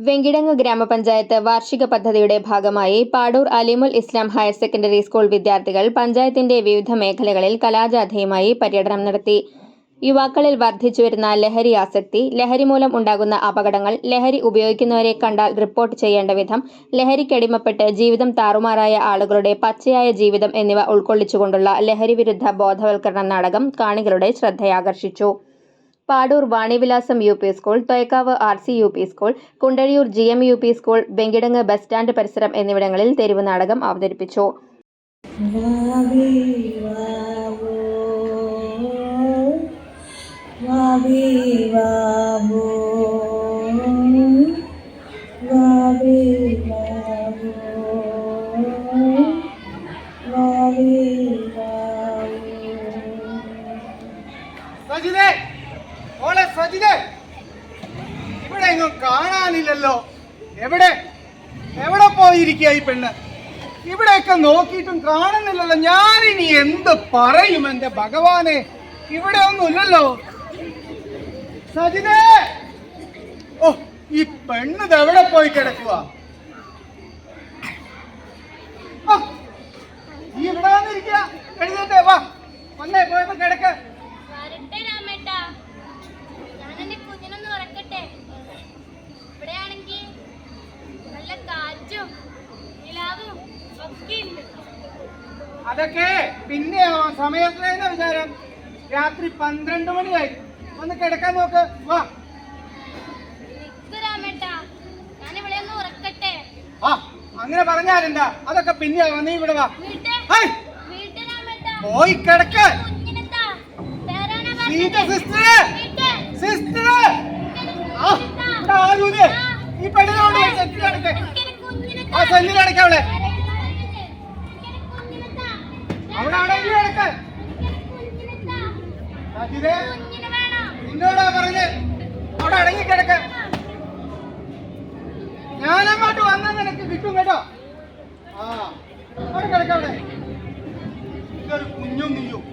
വെങ്കിടങ്ങ് ഗ്രാമപഞ്ചായത്ത് വാർഷിക പദ്ധതിയുടെ ഭാഗമായി Padur അലിമുൽ Islam higher secondary school വിദ്യാർത്ഥികൾ പഞ്ചായത്തിന്റെ വിവിധ മേഖലകളിൽ കലാജാഥയുമായി പര്യടനം നടത്തി. യുവാക്കളിൽ വർദ്ധിച്ചുവരുന്ന ലഹരി ആസക്തി, ലഹരി മൂലം ഉണ്ടാകുന്ന അപകടങ്ങൾ, ലഹരി ഉപയോഗിക്കുന്നവരെ കണ്ടാൽ റിപ്പോർട്ട് ചെയ്യേണ്ട വിധം, ലഹരിക്കടിമപ്പെട്ട് ജീവിതം താറുമാറായ ആളുകളുടെ പച്ചയായ ജീവിതം എന്നിവ ഉൾക്കൊള്ളിച്ചുകൊണ്ടുള്ള ലഹരി വിരുദ്ധ ബോധവൽക്കരണ നാടകം കാണികളുടെ ശ്രദ്ധയാകർഷിച്ചു. Padoor Vanivilasam U P school, Thoyakkavu RC UP school, Kundazhiyoor GM UP school, Venkitangu bus stand പരിസരം എന്നിവിടങ്ങളിൽ തെരുവ് നാടകം അവതരിപ്പിച്ചു. ഇവിടെ എങ്ങും കാണാനില്ലല്ലോ. എവിടെ എവിടെ പോയിരിക്കുക ഈ പെണ്ണ്? ഇവിടെയൊക്കെ നോക്കിയിട്ടും കാണുന്നില്ലല്ലോ. ഞാനിനി എന്ത് പറയും എന്റെ ഭഗവാനെ? ഇവിടെ ഒന്നുമില്ലല്ലോ. സജിതേ, ഓ ഈ പെണ്ണ് എവിടെ പോയി കിടക്കുക? ഈ ഇവിടെ വന്നിരിക്കുക. എഴുന്നേറ്റേ വാ, വന്നേ പോയപ്പോ കിടക്ക്. അതൊക്കെ പിന്നെ സമയത്തിനായിരുന്നു വിചാരം. രാത്രി 12 മണിയായി. ഒന്ന് കിടക്കാൻ നോക്ക്. വാ അങ്ങനെ പറഞ്ഞാലെന്താ? അതൊക്കെ പിന്നെ നീ ഇവിടെ വാ, പോയി കിടക്ക്. ഈ പെണ്ണിനോട് ആ സെല്ലിലടക്കവളെ അവിടെ അടങ്ങി കിടക്ക്. നിന്നോടാ പറഞ്ഞ് അവിടെ അടങ്ങി കിടക്ക്. ഞാനങ്ങോട്ട് വന്നാൽ നിനക്ക് കിട്ടും കേട്ടോ. അവിടെ കിടക്കവിടെ. ഇതൊരു കുഞ്ഞും നീയും.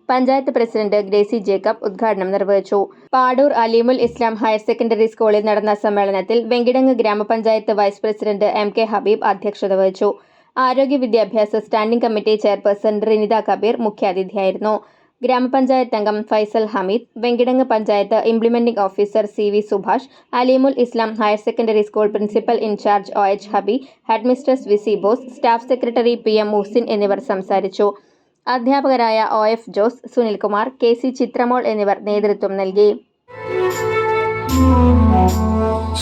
പഞ്ചായത്ത് പ്രസിഡന്റ് ഗ്രേസി ജേക്കബ് ഉദ്ഘാടനം നിർവഹിച്ചു. പാടൂർ അലിമുൽ ഇസ്ലാം ഹയർ സെക്കൻഡറി സ്കൂളിൽ നടന്ന സമ്മേളനത്തിൽ വെങ്കിടങ്ങ് ഗ്രാമപഞ്ചായത്ത് വൈസ് പ്രസിഡന്റ് MK ഹബീബ് അധ്യക്ഷത വഹിച്ചു. ആരോഗ്യ വിദ്യാഭ്യാസ standing committee chairperson Rinitha Kabeer മുഖ്യാതിഥിയായിരുന്നു. ഗ്രാമപഞ്ചായത്ത് അംഗം Faisal Hameed, Venkitangu panchayat implementing officer CV Subhash, Alimul Islam higher secondary school principal incharge OH Habi, headmistress VC Bose, staff secretary PM Muhsin എന്നിവർ സംസാരിച്ചു. അധ്യാപകരായ OF ജോസ്, സുനിൽകുമാർ, KC ചിത്രമോൾ എന്നിവർ നേതൃത്വം നൽകി.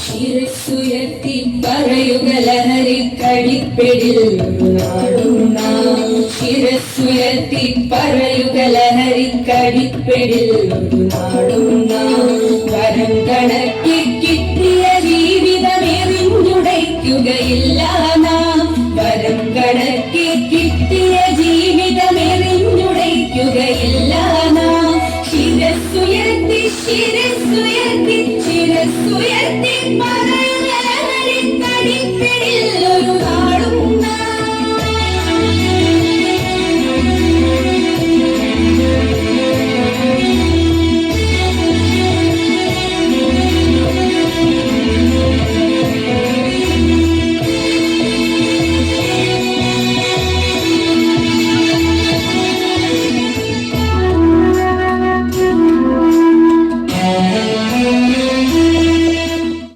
ശിരസ്സുയർത്തി പറയുക ലഹരിക്കടിപ്പിടിൽ നാടുന്ന, ശിരസ്സുയർത്തി പറയുക ലഹരിക്കടിപ്പിടിൽ നാടുന്ന, വരം കണക്കി കിട്ടിയ ജീവിതമെറിഞ്ഞുടയ്ക്കുകയില്ല നാം, വരം കണക്കി കിട്ടിയ ജീവിതമെറിഞ്ഞുടയ്ക്കുകയില്ല നാം. ശിരസ്സുയർത്തി ശിരസ്സുയർത്തി ശിരസ്സുയർത്തി പറയുക ലഹരിക്കടിപ്പിടിൽ ഒരു നാടുന്ന.